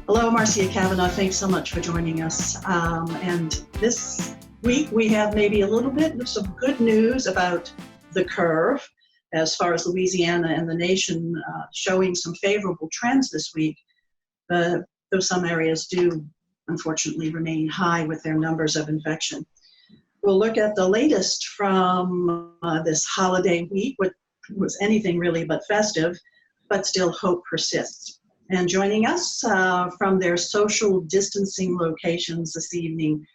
Hello, Marcia Kavanaugh. Thanks so much for joining us. And this week we have maybe a little bit of some good news about the curve as far as Louisiana and the nation showing some favorable trends this week, though some areas do unfortunately remain high with their numbers of infection. We'll look at the latest from this holiday week, which was anything really but festive, but still hope persists. And joining us from their social distancing locations this evening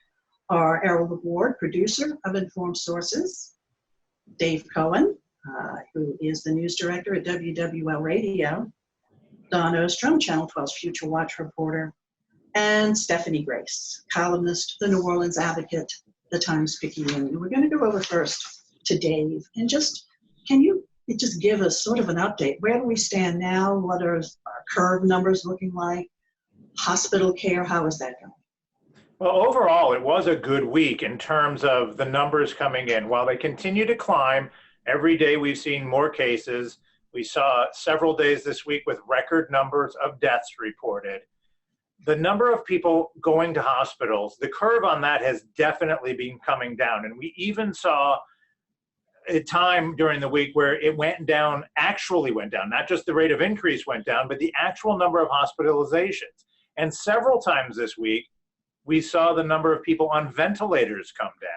are ERROL LABORDE, producer of Informed Sources, Dave Cohen, who is the news director at WWL Radio, Don Ostrom, Channel 12's Future Watch reporter, and Stephanie Grace, columnist, the New Orleans Advocate, the Times-Picayune. We're going to go over first to Dave, and can you just give us sort of an update? Where do we stand now? What are our curve numbers looking like? Hospital care, how is that going? Well, overall, it was a good week in terms of the numbers coming in. While they continue to climb, every day we've seen more cases. We saw several days this week with record numbers of deaths reported. The number of people going to hospitals, the curve on that has definitely been coming down. And we even saw a time during the week where it actually went down, not just the rate of increase went down, but the actual number of hospitalizations. And several times this week, we saw the number of people on ventilators come down.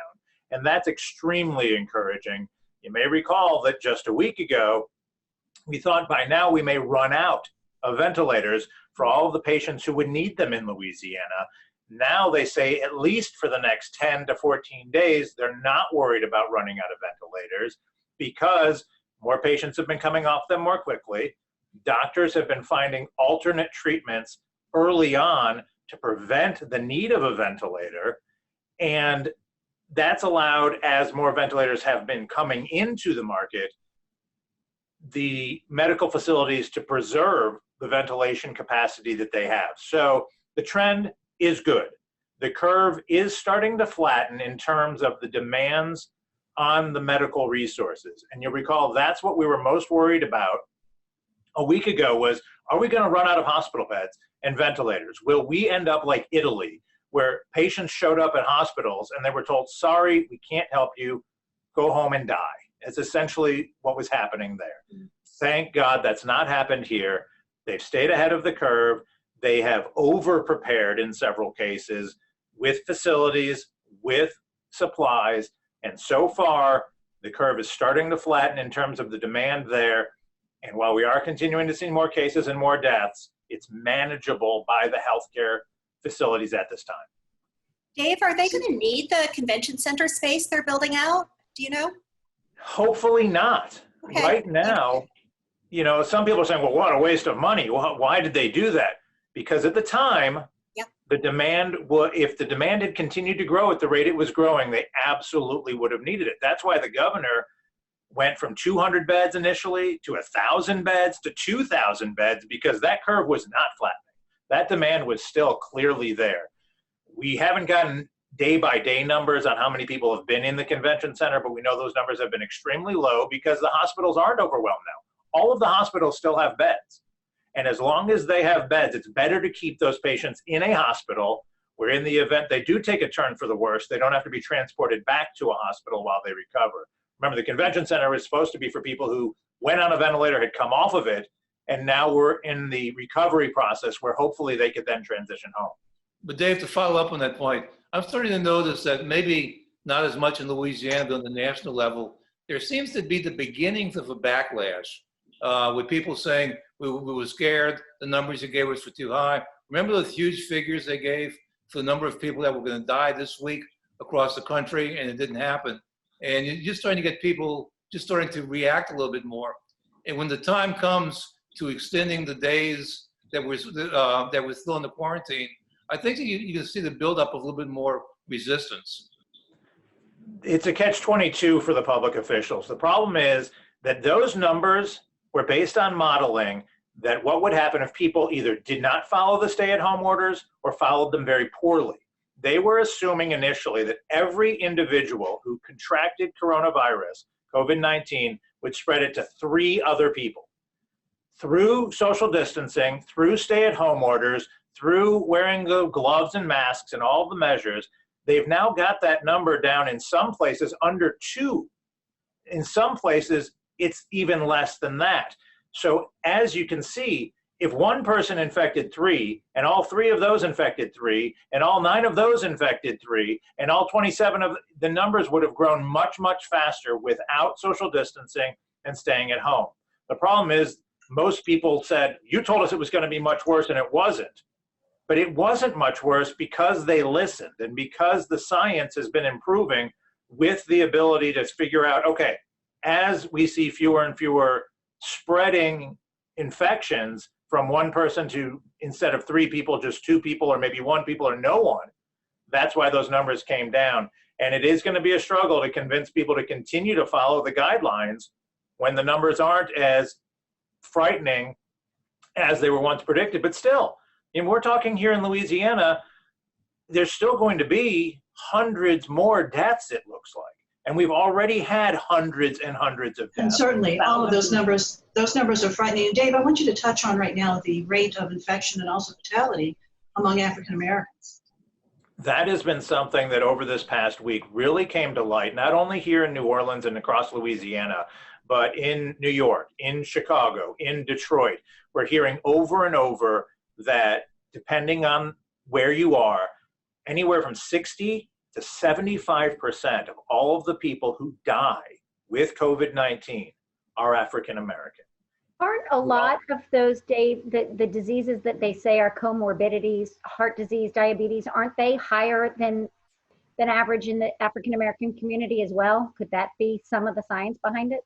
And that's extremely encouraging. You may recall that just a week ago, we thought by now we may run out of ventilators for all of the patients who would need them in Louisiana. Now they say at least for the next 10 to 14 days, they're not worried about running out of ventilators because more patients have been coming off them more quickly. Doctors have been finding alternate treatments early on to prevent the need of a ventilator. And that's allowed, as more ventilators have been coming into the market, the medical facilities to preserve the ventilation capacity that they have. So the trend is good. The curve is starting to flatten in terms of the demands on the medical resources. And you'll recall that's what we were most worried about a week ago was, are we going to run out of hospital beds and ventilators? Will we end up like Italy, where patients showed up at hospitals and they were told, sorry, we can't help you, go home and die. It's essentially what was happening there. Thank God that's not happened here. They've stayed ahead of the curve. They have over-prepared in several cases with facilities, with supplies, and so far the curve is starting to flatten in terms of the demand there. And while we are continuing to see more cases and more deaths, it's manageable by the healthcare facilities at this time. Dave, are they going to need the convention center space they're building out? Do you know? Hopefully not. Okay. Right now, you know, some people are saying, well, what a waste of money. Why did they do that? Because at the time, the demand, if the demand had continued to grow at the rate it was growing, they absolutely would have needed it. That's why the governor went from 200 beds initially to 1,000 beds to 2,000 beds, because that curve was not flattening. That demand was still clearly there. We haven't gotten day-by-day numbers on how many people have been in the convention center, but we know those numbers have been extremely low because the hospitals aren't overwhelmed now. All of the hospitals still have beds. And as long as they have beds, it's better to keep those patients in a hospital where in the event they do take a turn for the worse, they don't have to be transported back to a hospital while they recover. Remember, the convention center is supposed to be for people who went on a ventilator, had come off of it, and now we're in the recovery process where hopefully they could then transition home. But Dave, to follow up on that point, I'm starting to notice that maybe not as much in Louisiana but on the national level, there seems to be the beginnings of a backlash with people saying, we were scared, the numbers you gave us were too high. Remember those huge figures they gave for the number of people that were going to die this week across the country, and it didn't happen. And you're just starting to get people just starting to react a little bit more. And when the time comes to extending the days that we're still in the quarantine, I think that you can see the buildup of a little bit more resistance. It's a catch-22 for the public officials. The problem is that those numbers were based on modeling that what would happen if people either did not follow the stay-at-home orders or followed them very poorly. They were assuming initially that every individual who contracted coronavirus, COVID-19, would spread it to 3 other people. Through social distancing, through stay-at-home orders, through wearing the gloves and masks and all the measures, they've now got that number down in some places under 2. In some places, it's even less than that. So as you can see, if one person infected 3, and all 3 of those infected 3, and all 9 of those infected 3, and all 27 of the numbers would have grown much, much faster without social distancing and staying at home. The problem is most people said, you told us it was going to be much worse, and it wasn't. But it wasn't much worse because they listened and because the science has been improving with the ability to figure out, okay, as we see fewer and fewer spreading infections from one person to, instead of 3 people, just 2 people, or maybe 1 people or no one, that's why those numbers came down. And it is going to be a struggle to convince people to continue to follow the guidelines when the numbers aren't as frightening as they were once predicted. But still, and we're talking here in Louisiana, there's still going to be hundreds more deaths, it looks like. And we've already had hundreds and hundreds of deaths. And certainly all of those numbers are frightening. And Dave, I want you to touch on right now the rate of infection and also fatality among African Americans. That has been something that over this past week really came to light, not only here in New Orleans and across Louisiana, but in New York, in Chicago, in Detroit. We're hearing over and over that depending on where you are, anywhere from 60 to 75% of all of the people who die with COVID-19 are African American. Aren't a lot of those, Dave, the diseases that they say are comorbidities, heart disease, diabetes, aren't they higher than average in the African American community as well? Could that be some of the science behind it?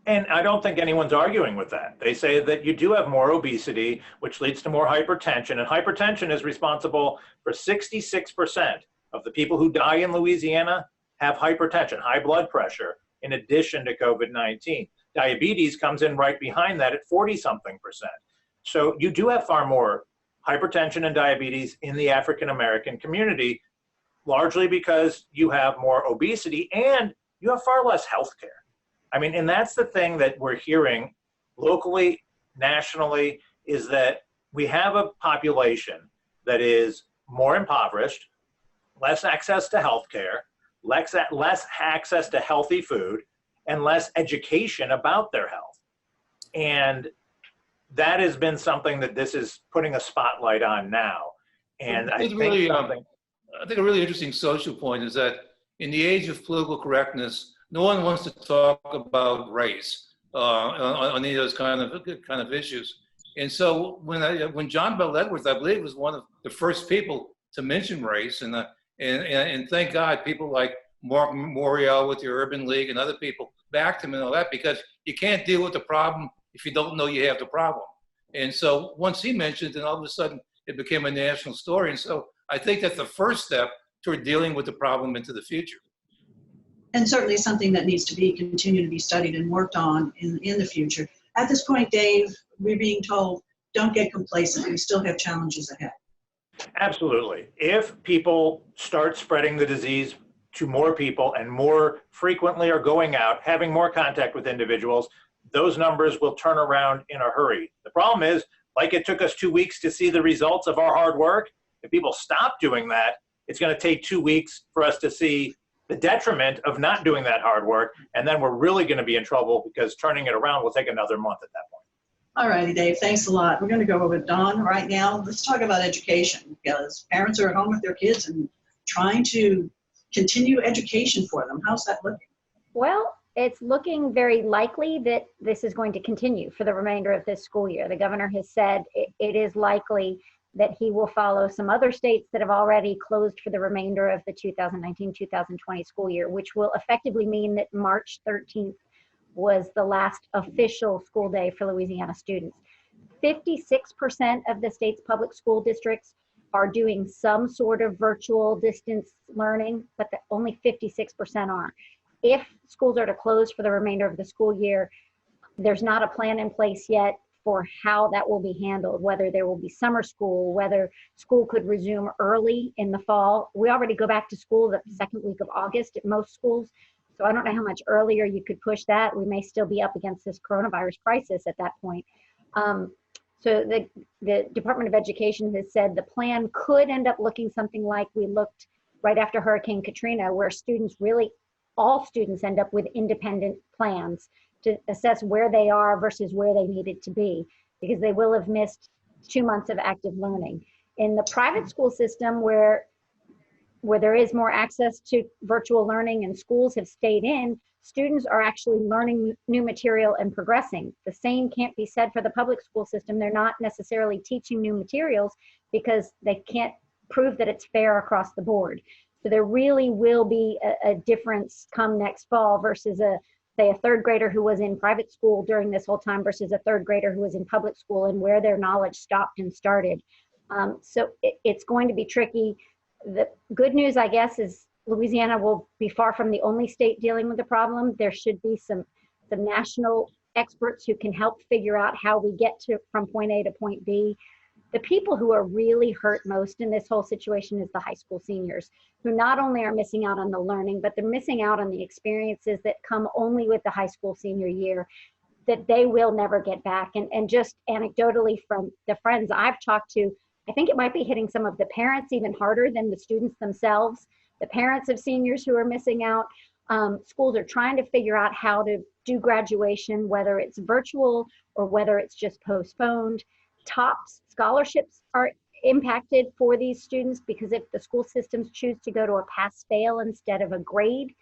And I don't think anyone's arguing with that. They say that you do have more obesity, which leads to more hypertension, and hypertension is responsible for 66% of the people who die in Louisiana have hypertension, high blood pressure, in addition to COVID-19. Diabetes comes in right behind that at 40-something%. So you do have far more hypertension and diabetes in the African American community, largely because you have more obesity and you have far less health care. I mean, and that's the thing that we're hearing locally, nationally, is that we have a population that is more impoverished, less access to health care, less access to healthy food, and less education about their health. And that has been something that this is putting a spotlight on now. And I think a really interesting social point is that in the age of political correctness, no one wants to talk about race on any of those kind of issues. And so when John Bell Edwards, I believe, was one of the first people to mention race, and thank God people like Mark Morial with the Urban League and other people backed him and all that, because you can't deal with the problem if you don't know you have the problem. And so once he mentioned it, all of a sudden it became a national story. And so I think that's the first step toward dealing with the problem into the future. And certainly something that needs to continue to be studied and worked on in the future. At this point, Dave, we're being told, don't get complacent. We still have challenges ahead. Absolutely. If people start spreading the disease to more people and more frequently are going out, having more contact with individuals, those numbers will turn around in a hurry. The problem is, like it took us 2 weeks to see the results of our hard work, if people stop doing that, it's going to take 2 weeks for us to see the detriment of not doing that hard work, and then we're really going to be in trouble because turning it around will take another month at that point. All righty, Dave, thanks a lot. We're going to go over with Dawn right now. Let's talk about education, because parents are at home with their kids and trying to continue education for them. How's that looking? Well, it's looking very likely that this is going to continue for the remainder of this school year. The governor has said it is likely that he will follow some other states that have already closed for the remainder of the 2019-2020 school year, which will effectively mean that March 13th was the last official school day for Louisiana students. 56% of the state's public school districts are doing some sort of virtual distance learning, but only 56% aren't. If schools are to close for the remainder of the school year, there's not a plan in place yet for how that will be handled, whether there will be summer school, whether school could resume early in the fall. We already go back to school the second week of August at most schools, so I don't know how much earlier you could push that. We may still be up against this coronavirus crisis at that point. So the Department of Education has said the plan could end up looking something like we looked right after Hurricane Katrina, where all students end up with independent plans to assess where they are versus where they needed to be, because they will have missed 2 months of active learning. In the private school system, where there is more access to virtual learning and schools have stayed in, students are actually learning new material and progressing. The same can't be said for the public school system. They're not necessarily teaching new materials because they can't prove that it's fair across the board. So there really will be a difference come next fall versus say a third grader who was in private school during this whole time versus a third grader who was in public school, and where their knowledge stopped and started. So it's going to be tricky. The good news, I guess, is Louisiana will be far from the only state dealing with the problem. There should be some national experts who can help figure out how we get from point A to point B. The people who are really hurt most in this whole situation is the high school seniors, who not only are missing out on the learning, but they're missing out on the experiences that come only with the high school senior year that they will never get back. And just anecdotally from the friends I've talked to, I think it might be hitting some of the parents even harder than the students themselves. The parents of seniors who are missing out. Schools are trying to figure out how to do graduation, whether it's virtual or whether it's just postponed. TOPS scholarships are impacted for these students because if the school systems choose to go to a pass-fail instead of a grade,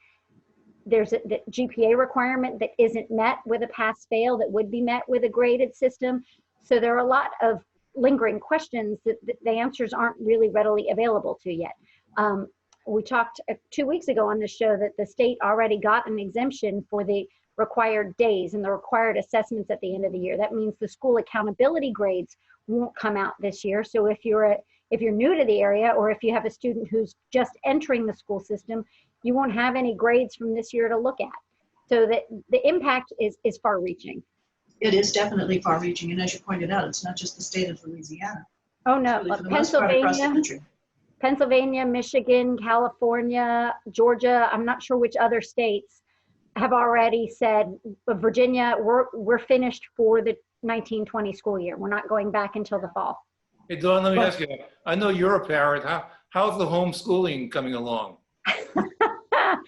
there's the GPA requirement that isn't met with a pass-fail that would be met with a graded system. So there are a lot of lingering questions that the answers aren't really readily available to yet. We talked 2 weeks ago on the show that the state already got an exemption for the required days and the required assessments at the end of the year. That means the school accountability grades won't come out this year. So if you're new to the area, or if you have a student who's just entering the school system, you won't have any grades from this year to look at. So that the impact is far reaching. It is definitely far reaching. And as you pointed out, it's not just the state of Louisiana. Oh no, It's really, for the most part, across the country. Pennsylvania, Michigan, California, Georgia, I'm not sure which other states have already said, but Virginia, we're finished for the 1920 school year. We're not going back until the fall. Hey, Dawn, let me ask you, I know you're a parent. How's the homeschooling coming along?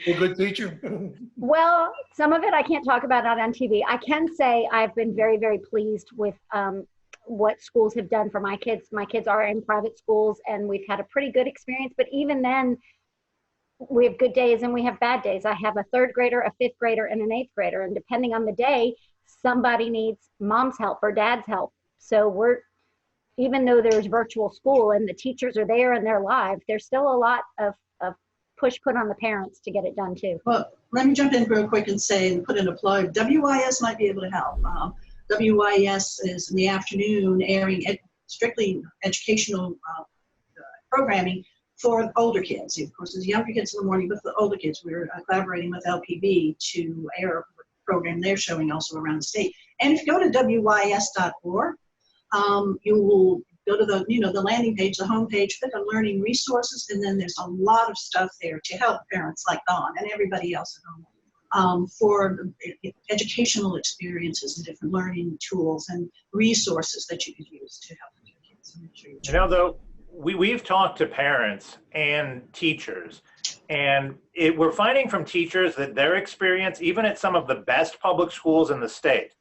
You a good teacher? Well, some of it I can't talk about out on TV. I can say I've been very, very pleased with what schools have done for my kids. My kids are in private schools and we've had a pretty good experience, but even then we have good days and we have bad days. I have a third grader, a fifth grader, and an eighth grader. And depending on the day, somebody needs mom's help or dad's help. So even though there's virtual school and the teachers are there and they're live, there's still a lot of push put on the parents to get it done too. Well, let me jump in real quick and put in a plug. WYES might be able to help. WYES is in the afternoon airing strictly educational programming for older kids. Of course, there's younger kids in the morning, but for the older kids, we're collaborating with LPB to air a program they're showing also around the state. And if you go to WYES.org, you will go to the landing page, the homepage, click on learning resources, and then there's a lot of stuff there to help parents like Dawn and everybody else at home for educational experiences and different learning tools and resources that you could use to help your kids. You know, though, we've talked to parents and teachers, and we're finding from teachers that their experience, even at some of the best public schools in the state,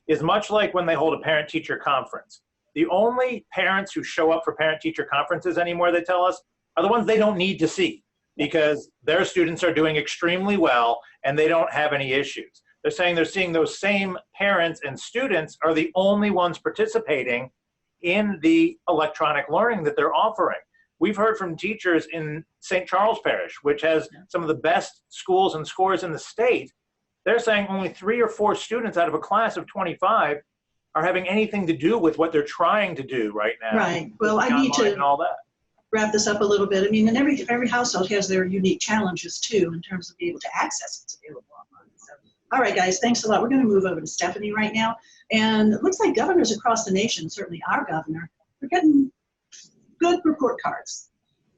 is much like when they hold a parent-teacher conference. The only parents who show up for parent-teacher conferences anymore, they tell us, are the ones they don't need to see because their students are doing extremely well and they don't have any issues. They're saying they're seeing those same parents and students are the only ones participating in the electronic learning that they're offering. We've heard from teachers in St. Charles Parish, which has some of the best schools and scores in the state. They're saying only 3 or 4 students out of a class of 25 are having anything to do with what they're trying to do right now. Right. Well, I need to and all that. wrap this up a little bit. I mean, and every household has their unique challenges too in terms of being able to access what's available online. So, all right, guys, thanks a lot. We're going to move over to Stephanie right now. And it looks like governors across the nation, certainly our governor, are getting good report cards.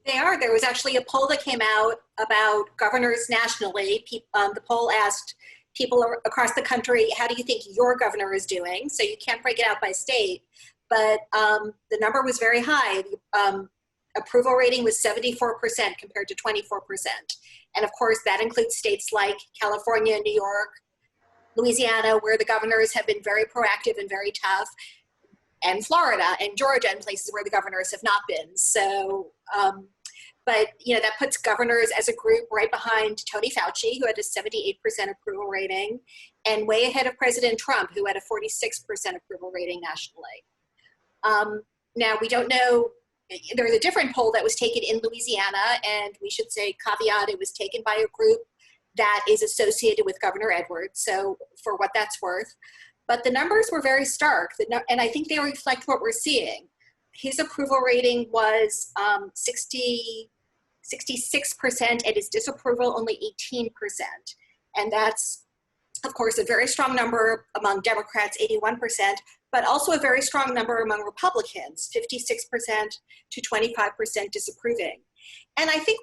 They are. There was actually a poll that came out about governors nationally. The poll asked people across the country, how do you think your governor is doing? So you can't break it out by state. but the number was very high. Approval rating was 74% compared to 24%. And of course, that includes states like California, New York, Louisiana, where the governors have been very proactive and very tough, and Florida and Georgia and places where the governors have not been. So, but that puts governors as a group right behind Tony Fauci, who had a 78% approval rating, and way ahead of President Trump, who had a 46% approval rating nationally. Now, we don't know, there's a different poll that was taken in Louisiana, and we should say caveat, it was taken by a group that is associated with Governor Edwards, so for what that's worth. But the numbers were very stark, and I think they reflect what we're seeing. His approval rating was 66%, and his disapproval only 18%. And that's, of course, a very strong number among Democrats, 81%, but also a very strong number among Republicans, 56% to 25% disapproving. And I think,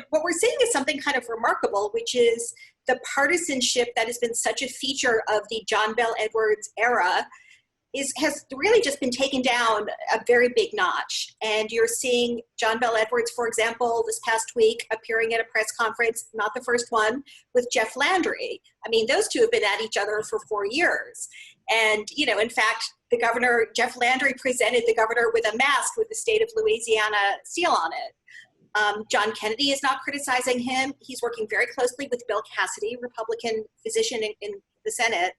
what we're seeing is something kind of remarkable, which is the partisanship that has been such a feature of the John Bel Edwards era has really just been taken down a very big notch. And you're seeing John Bel Edwards, for example, this past week appearing at a press conference, not the first one, with Jeff Landry. I mean, those two have been at each other for 4 years. And, in fact, the governor, Jeff Landry, presented the governor with a mask with the state of Louisiana seal on it. John Kennedy is not criticizing him. He's working very closely with Bill Cassidy, Republican physician in the Senate.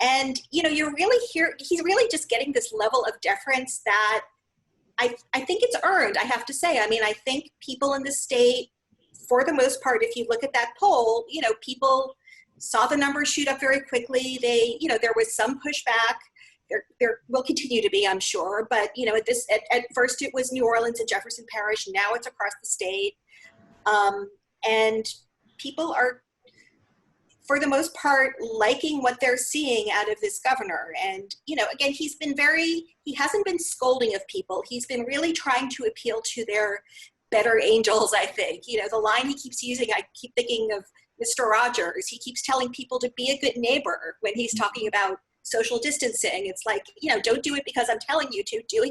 And, you're really he's really just getting this level of deference that I think it's earned, I have to say. I mean, I think people in the state, for the most part, if you look at that poll, people saw the numbers shoot up very quickly. There was some pushback. There will continue to be, I'm sure, but at first it was New Orleans and Jefferson Parish. Now it's across the state, and people are, for the most part, liking what they're seeing out of this governor. And again, he hasn't been scolding of people. He's been really trying to appeal to their better angels, I think. The line he keeps using, I keep thinking of Mr. Rogers. He keeps telling people to be a good neighbor when he's talking about social distancing. It's like, don't do it because I'm telling you to. Do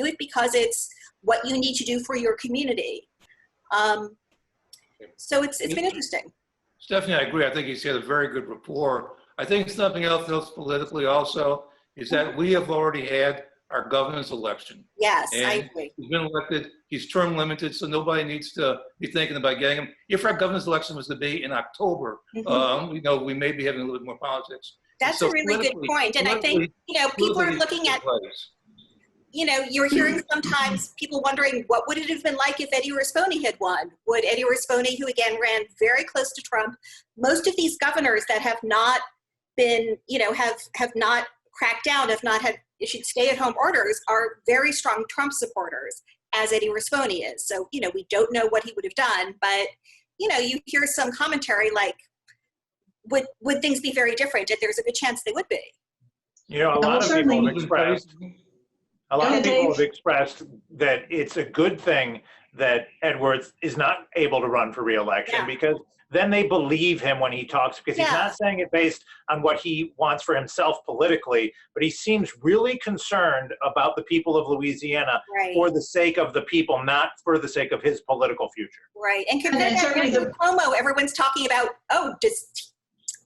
it because it's what you need to do for your community. So it's been interesting. Stephanie, I agree. I think he's had a very good rapport. I think something else politically also is that we have already had our governor's election. Yes, and I agree. He's been elected. He's term limited, so nobody needs to be thinking about getting him. If our governor's election was to be in October, we may be having a little bit more politics. That's a really good point. And I think, people are looking at, you're hearing sometimes people wondering, what would it have been like if Eddie Rispone had won? Would Eddie Rispone, who again ran very close to Trump, most of these governors that have not been, have not cracked down, have not had issued stay-at-home orders, are very strong Trump supporters, as Eddie Rispone is. So, we don't know what he would have done, but, you hear some commentary like, would things be very different? And there's a good chance they would be. A lot of people have expressed that it's a good thing that Edwards is not able to run for re-election, because then they believe him when he talks, because he's not saying it based on what he wants for himself politically, but he seems really concerned about the people of Louisiana for the sake of the people, not for the sake of his political future. Right. And compared to Cuomo, everyone's talking about,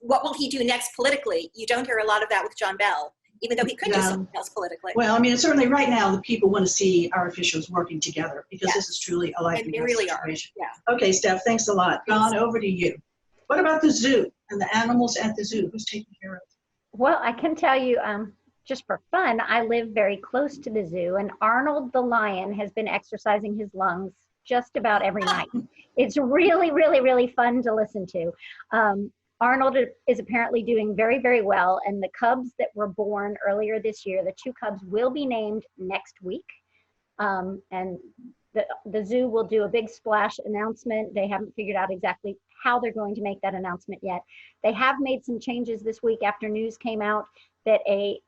what will he do next politically? You don't hear a lot of that with John Bel, even though he could do something else politically. Well, I mean, certainly right now, the people want to see our officials working together, because this is truly a life and death situation. Yeah. Okay, Steph, thanks a lot. Don, over to you. What about the zoo and the animals at the zoo? Who's taking care of them? Well, I can tell you, just for fun, I live very close to the zoo, and Arnold the lion has been exercising his lungs just about every night. It's really, really, really fun to listen to. Arnold is apparently doing very, very well, and the cubs that were born earlier this year, the 2 cubs will be named next week, and the zoo will do a big splash announcement. They haven't figured out exactly how they're going to make that announcement yet. They have made some changes this week after news came out that a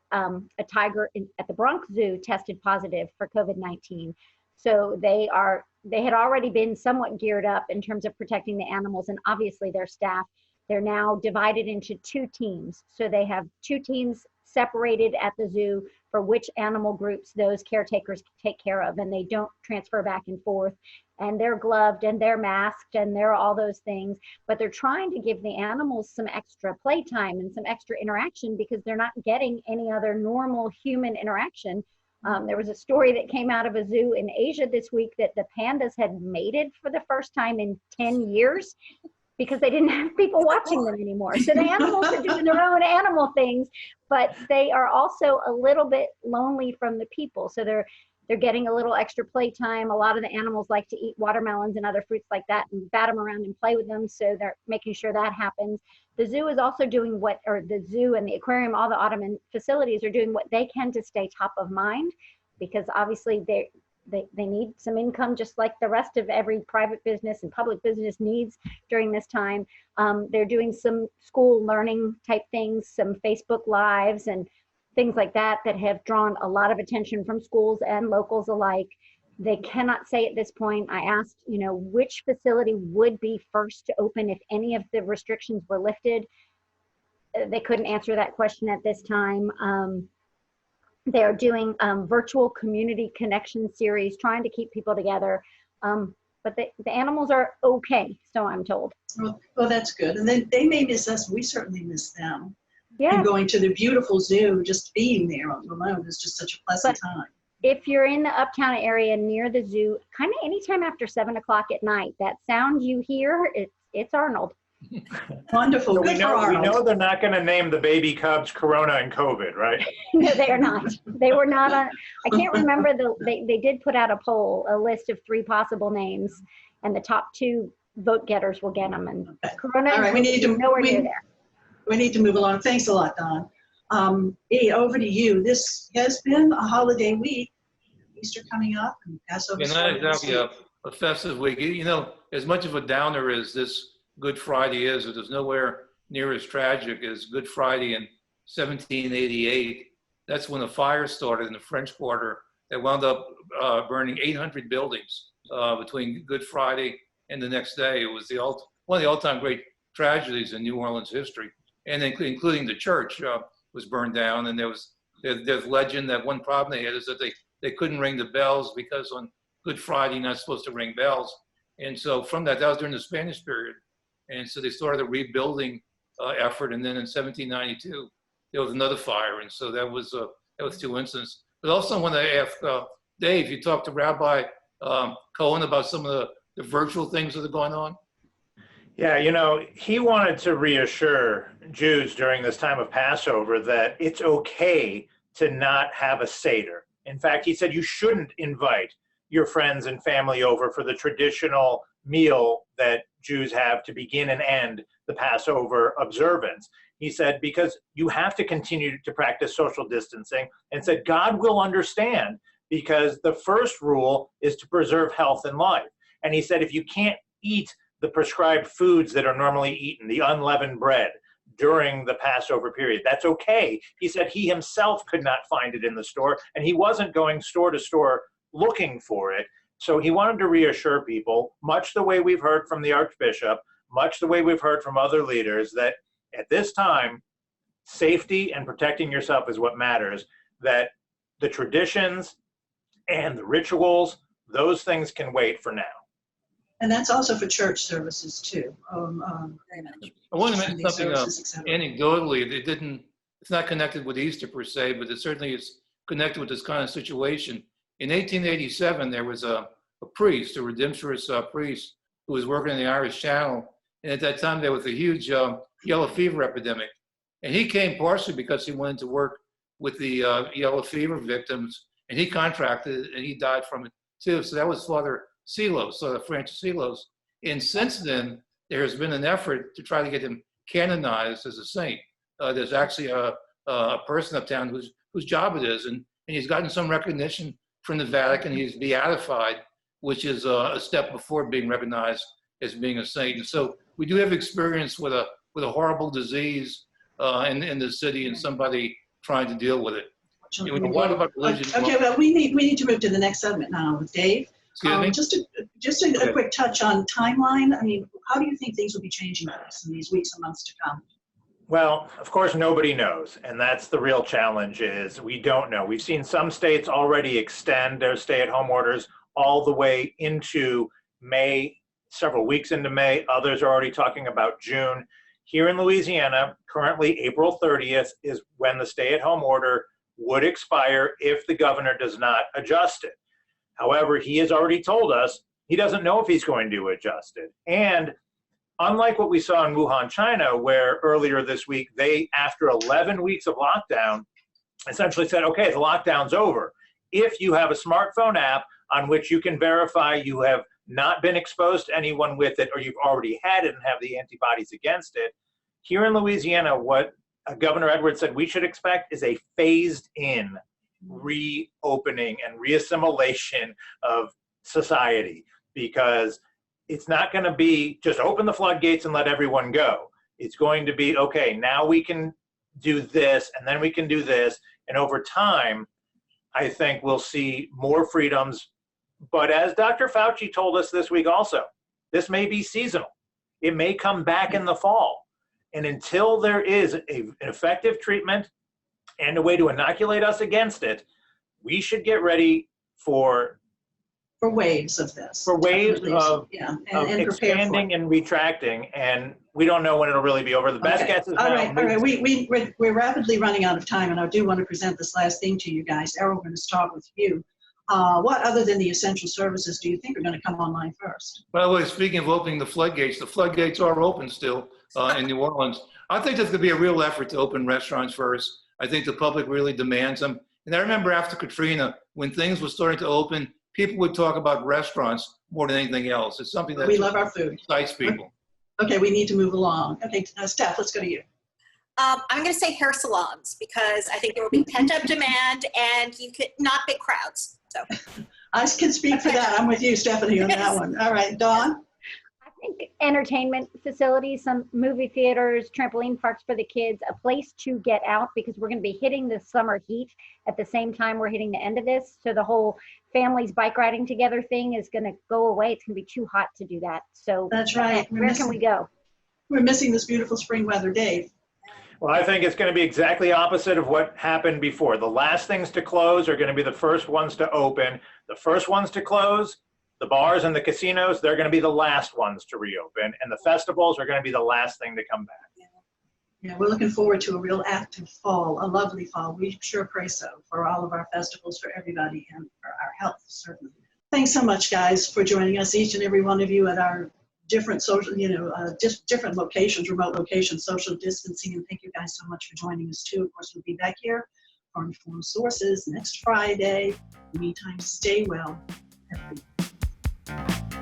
tiger at the Bronx Zoo tested positive for COVID-19. So they had already been somewhat geared up in terms of protecting the animals and obviously their staff. They're now divided into 2 teams. So they have 2 teams separated at the zoo for which animal groups those caretakers take care of, and they don't transfer back and forth. And they're gloved and they're masked and they're all those things, but they're trying to give the animals some extra playtime and some extra interaction because they're not getting any other normal human interaction. There was a story that came out of a zoo in Asia this week that the pandas had mated for the first time in 10 years because they didn't have people watching them anymore. So the animals are doing their own animal things, but they are also a little bit lonely from the people. So they're getting a little extra playtime. A lot of the animals like to eat watermelons and other fruits like that and bat them around and play with them. So they're making sure that happens. The zoo is also doing the zoo and the aquarium, all the Ottoman facilities are doing what they can to stay top of mind, because obviously they need some income just like the rest of every private business and public business needs during this time. They're doing some school learning type things, some Facebook Lives and things like that have drawn a lot of attention from schools and locals alike. They cannot say at this point. I asked, which facility would be first to open if any of the restrictions were lifted. They couldn't answer that question at this time. They're doing virtual community connection series, trying to keep people together. But the animals are okay, so I'm told. Well, that's good. And then they may miss us. We certainly miss them. Yeah. And going to the beautiful zoo, just being there alone is just such a pleasant time. If you're in the Uptown area near the zoo, kind of anytime after 7 o'clock at night, that sound you hear, it's Arnold. Wonderful. So Good for we Arnold. know they're not going to name the baby cubs Corona and COVID, right? No, they are not. They were not on. I can't remember they did put out a poll, a list of 3 possible names, and the top 2 vote getters will get them. And Corona All right, we need to nowhere near there. We need to move along. Thanks a lot, Don. E, over to you. This has been a holiday week. Easter coming up and Passover. Not exactly a festive week. As much of a downer as this Good Friday is, it is nowhere near as tragic as Good Friday in 1788. That's when a fire started in the French Quarter that wound up burning 800 buildings between Good Friday and the next day. It was one of the all-time great tragedies in New Orleans history, and including the church was burned down. And there's legend that one problem they had is that they couldn't ring the bells because on Good Friday you're not supposed to ring bells. And so from that was during the Spanish period. And so they started a rebuilding effort. And then in 1792, there was another fire. And so that was 2 incidents. But also I want to ask Dave, you talked to Rabbi Cohen about some of the virtual things that are going on? Yeah, he wanted to reassure Jews during this time of Passover that it's okay to not have a Seder. In fact, he said you shouldn't invite your friends and family over for the traditional meal that Jews have to begin and end the Passover observance. He said, because you have to continue to practice social distancing, and said God will understand, because the first rule is to preserve health and life. And he said, if you can't eat the prescribed foods that are normally eaten, the unleavened bread, during the Passover period, that's okay. He said he himself could not find it in the store, and he wasn't going store to store looking for it. So he wanted to reassure people, much the way we've heard from the Archbishop, much the way we've heard from other leaders, that at this time, safety and protecting yourself is what matters, that the traditions and the rituals, those things can wait for now. And that's also for church services too. Very much. I want to mention something services, et cetera. anecdotally. It's not connected with Easter per se, but it certainly is connected with this kind of situation. In 1887, there was a priest, a redemptorist priest, who was working in the Irish Channel. And at that time, there was a huge yellow fever epidemic. And he came partially because he wanted to work with the yellow fever victims, and he contracted it, and he died from it too. So that was Father Silos, Francis Silos. And since then, there has been an effort to try to get him canonized as a saint. There's actually a person uptown whose job it is, and he's gotten some recognition from the Vatican. He's beatified, which is a step before being recognized as being a saint. And so we do have experience with a horrible disease in the city, and somebody trying to deal with it. What about religion? Okay, well, we need to move to the next segment now with Dave. Excuse me? Just a quick touch on timeline. I mean, how do you think things will be changing for us in these weeks and months to come? Well, of course, nobody knows. And that's the real challenge is we don't know. We've seen some states already extend their stay-at-home orders all the way into May, several weeks into May. Others are already talking about June. Here in Louisiana, currently April 30th is when the stay-at-home order would expire if the governor does not adjust it. However, he has already told us he doesn't know if he's going to adjust it. And unlike what we saw in Wuhan, China, where earlier this week, they, after 11 weeks of lockdown, essentially said, okay, the lockdown's over. If you have a smartphone app on which you can verify you have not been exposed to anyone with it, or you've already had it and have the antibodies against it, here in Louisiana, what Governor Edwards said we should expect is a phased in reopening and reassimilation of society, because it's not going to be just open the floodgates and let everyone go. It's going to be, okay, now we can do this, and then we can do this. And over time, I think we'll see more freedoms. But as Dr. Fauci told us this week also, this may be seasonal. It may come back in the fall. And until there is an effective treatment and a way to inoculate us against it, we should get ready for waves of this. For waves Definitely. of, yeah, of and prepare for expanding it. and retracting, and we don't know when it'll really be over. The best Okay. guess is all now. right. We're rapidly running out of time, and I do want to present this last thing to you guys. Errol, we're going to start with you. What other than the essential services do you think are going to come online first? By the way, speaking of opening the floodgates are open still in New Orleans. I think there's going to be a real effort to open restaurants first. I think the public really demands them. And I remember after Katrina, when things were starting to open, people would talk about restaurants more than anything else. It's something that We love our food. excites people. Okay, we need to move along. Okay, Steph, let's go to you. I'm going to say hair salons, because I think there will be pent-up demand, and you could not big crowds. So I can speak for that. I'm with you, Stephanie, on that one. All right, Dawn? I think entertainment facilities, some movie theaters, trampoline parks for the kids, a place to get out, because we're going to be hitting the summer heat at the same time we're hitting the end of this. So the whole families bike riding together thing is going to go away. It's going to be too hot to do that. So That's right. where can we go? We're missing this beautiful spring weather. Dave? Well, I think it's going to be exactly opposite of what happened before. The last things to close are going to be the first ones to open. The first ones to close, the bars and the casinos, they're going to be the last ones to reopen. And the festivals are going to be the last thing to come back. Yeah, we're looking forward to a real active fall, a lovely fall. We sure pray so for all of our festivals, for everybody, and for our health, certainly. Thanks so much, guys, for joining us, each and every one of you, at our different social, just different locations, remote locations, social distancing. And thank you guys so much for joining us too. Of course, we'll be back here for Informed Sources next Friday. In the meantime, stay well, everyone.